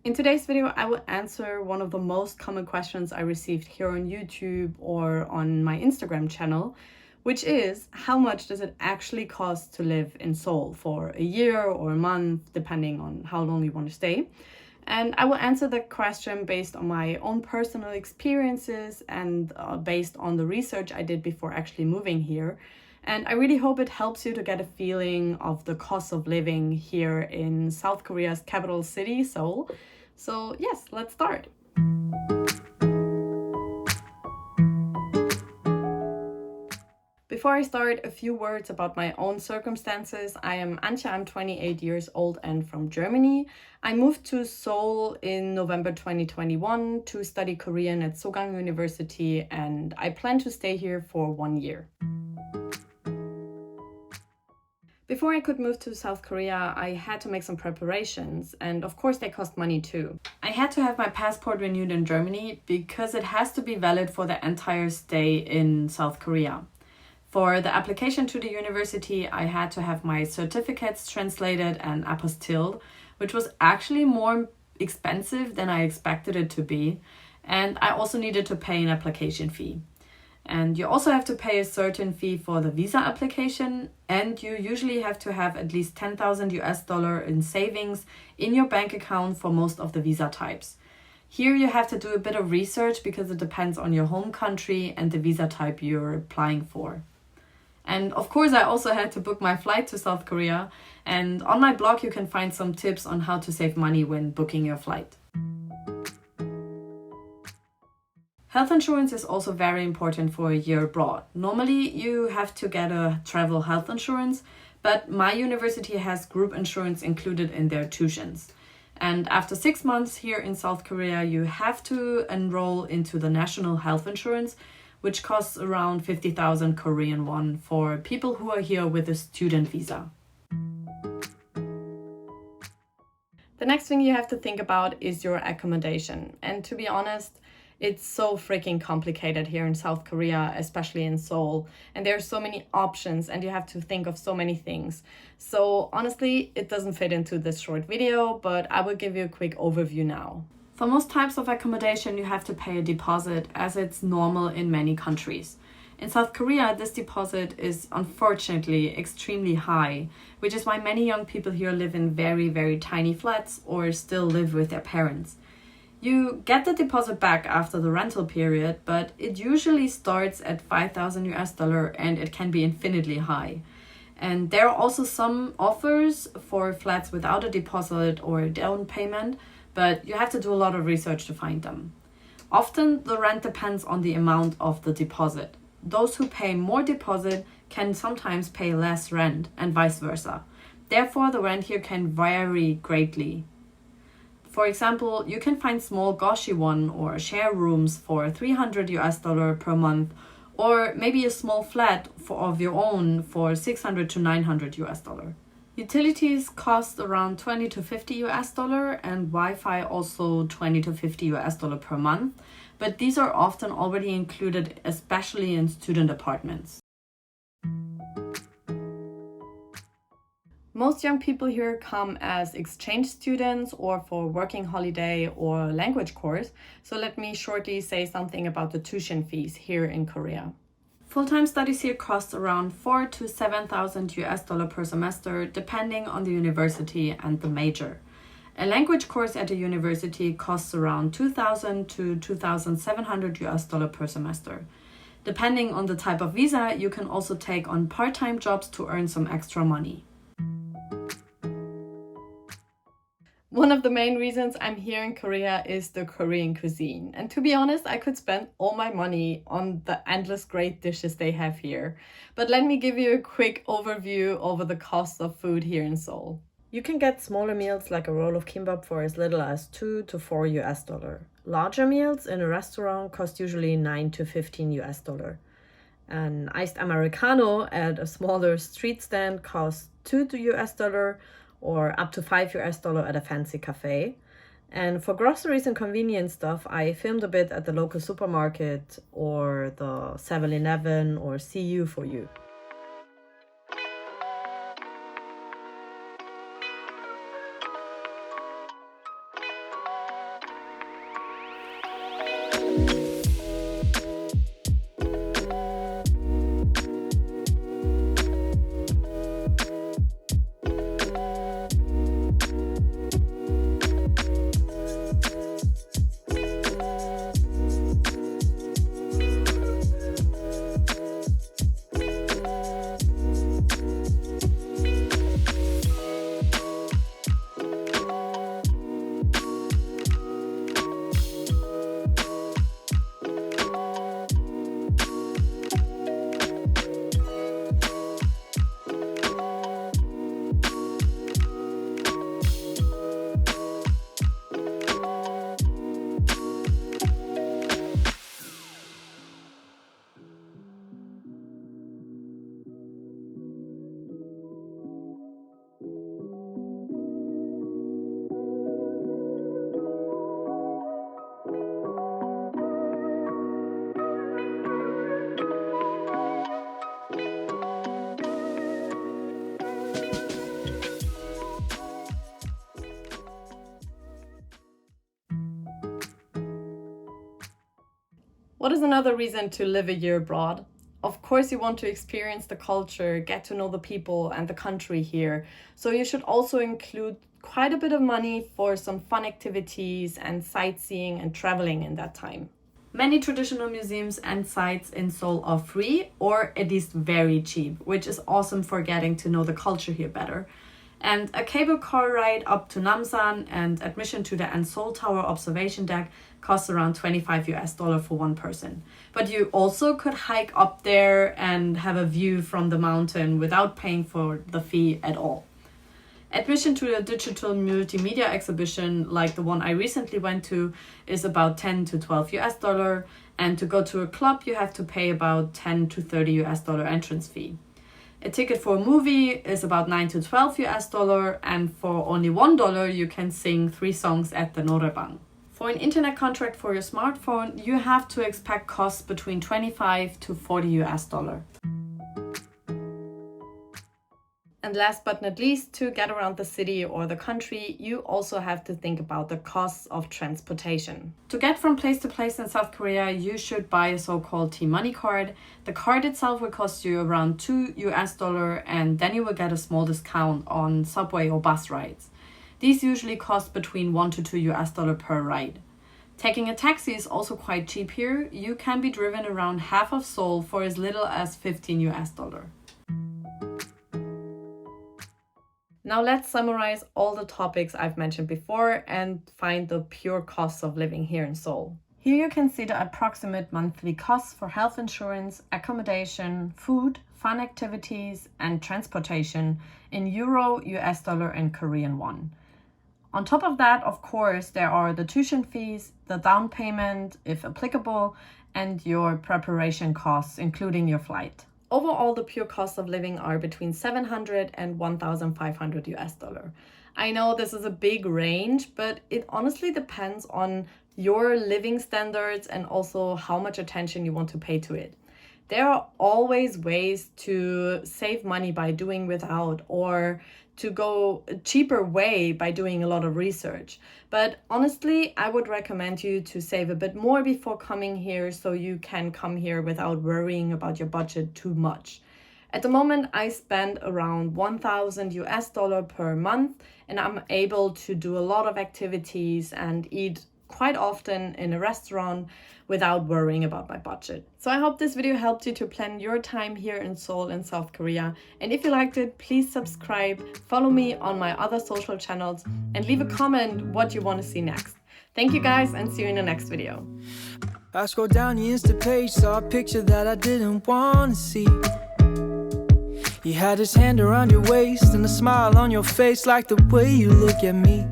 In today's video, I will answer one of the most common questions I received here on YouTube or on my Instagram channel, which is how much does it actually cost to live in Seoul for a year or a month, depending on how long you want to stay. And I will answer the question based on my own personal experiences and based on the research I did before actually moving here. And I really hope it helps you to get a feeling of the cost of living here in South Korea's capital city, Seoul. So yes, let's start. Before I start, a few words about my own circumstances. I am Antje, I'm 28 years old and from Germany. I moved to Seoul in November 2021 to study Korean at Sogang University, and I plan to stay here for 1 year. Before I could move to South Korea, I had to make some preparations, and of course they cost money too. I had to have my passport renewed in Germany because it has to be valid for the entire stay in South Korea. For the application to the university, I had to have my certificates translated and apostilled, which was actually more expensive than I expected it to be, and I also needed to pay an application fee. And you also have to pay a certain fee for the visa application, and you usually have to have at least 10,000 US dollar in savings in your bank account for most of the visa types. Here you have to do a bit of research because it depends on your home country and the visa type you're applying for. And of course, I also had to book my flight to South Korea, and on my blog you can find some tips on how to save money when booking your flight. Health insurance is also very important for a year abroad. Normally, you have to get a travel health insurance, but my university has group insurance included in their tuitions. And after 6 months here in South Korea, you have to enroll into the national health insurance, which costs around 50,000 Korean won for people who are here with a student visa. The next thing you have to think about is your accommodation. And to be honest, it's so freaking complicated here in South Korea, especially in Seoul. And there are so many options and you have to think of so many things. So honestly, it doesn't fit into this short video, but I will give you a quick overview now. For most types of accommodation, you have to pay a deposit, as it's normal in many countries. In South Korea, this deposit is unfortunately extremely high, which is why many young people here live in very, very tiny flats or still live with their parents. You get the deposit back after the rental period, but it usually starts at 5,000 US dollar and it can be infinitely high. And there are also some offers for flats without a deposit or a down payment, but you have to do a lot of research to find them. Often the rent depends on the amount of the deposit. Those who pay more deposit can sometimes pay less rent and vice versa. Therefore, the rent here can vary greatly. For example, you can find small goshi-won or share rooms for 300 US dollar per month, or maybe a small flat of your own for 600 to 900 US dollar. Utilities cost around 20 to 50 US dollar and Wi-Fi also 20 to 50 US dollar per month, but these are often already included, especially in student apartments. Most young people here come as exchange students or for working holiday or language course, so let me shortly say something about the tuition fees here in Korea. Full-time studies here cost around 4,000 to 7,000 US dollar per semester, depending on the university and the major. A language course at a university costs around 2,000 to 2,700 US dollar per semester. Depending on the type of visa, you can also take on part-time jobs to earn some extra money. One of the main reasons I'm here in Korea is the Korean cuisine. And to be honest, I could spend all my money on the endless great dishes they have here. But let me give you a quick overview over the cost of food here in Seoul. You can get smaller meals like a roll of kimbap for as little as 2 to 4 US dollar. Larger meals in a restaurant cost usually 9 to 15 US dollar. An iced Americano at a smaller street stand costs 2 US dollar or up to 5 US dollar at a fancy cafe. And for groceries and convenience stuff, I filmed a bit at the local supermarket or the 7-Eleven or CU for you. What is another reason to live a year abroad? Of course, you want to experience the culture, get to know the people and the country here. So you should also include quite a bit of money for some fun activities and sightseeing and traveling in that time. Many traditional museums and sites in Seoul are free or at least very cheap, which is awesome for getting to know the culture here better. And a cable car ride up to Namsan and admission to the Seoul Tower observation deck costs around $25 for one person. But you also could hike up there and have a view from the mountain without paying for the fee at all. Admission to a digital multimedia exhibition like the one I recently went to is about $10 to $12, and to go to a club you have to pay about $10 to $30 entrance fee. A ticket for a movie is about $9 to $12, and for only $1 you can sing 3 songs at the Norebang. For an internet contract for your smartphone, you have to expect costs between $25 to $40. And last but not least, to get around the city or the country, you also have to think about the costs of transportation. To get from place to place in South Korea, you should buy a so-called T-Money card. The card itself will cost you around $2, and then you will get a small discount on subway or bus rides. These usually cost between $1 to $2 per ride. Taking a taxi is also quite cheap here. You can be driven around half of Seoul for as little as $15. Now let's summarize all the topics I've mentioned before and find the pure costs of living here in Seoul. Here you can see the approximate monthly costs for health insurance, accommodation, food, fun activities, and transportation in Euro, US dollar, and Korean won. On top of that, of course, there are the tuition fees, the down payment, if applicable, and your preparation costs, including your flight. Overall, the pure cost of living are between $700 and $1,500. I know this is a big range, but it honestly depends on your living standards and also how much attention you want to pay to it. There are always ways to save money by doing without, or to go a cheaper way by doing a lot of research. But honestly, I would recommend you to save a bit more before coming here so you can come here without worrying about your budget too much. At the moment, I spend around $1,000 per month, and I'm able to do a lot of activities and eat quite often in a restaurant without worrying about my budget. So I hope this video helped you to plan your time here in Seoul in South Korea. And if you liked it, please subscribe, follow me on my other social channels, and leave a comment what you want to see next. Thank you guys, and see you in the next video. I scrolled down the Insta page, saw a picture that I didn't want to see. He had his hand around your waist and a smile on your face, like the way you look at me.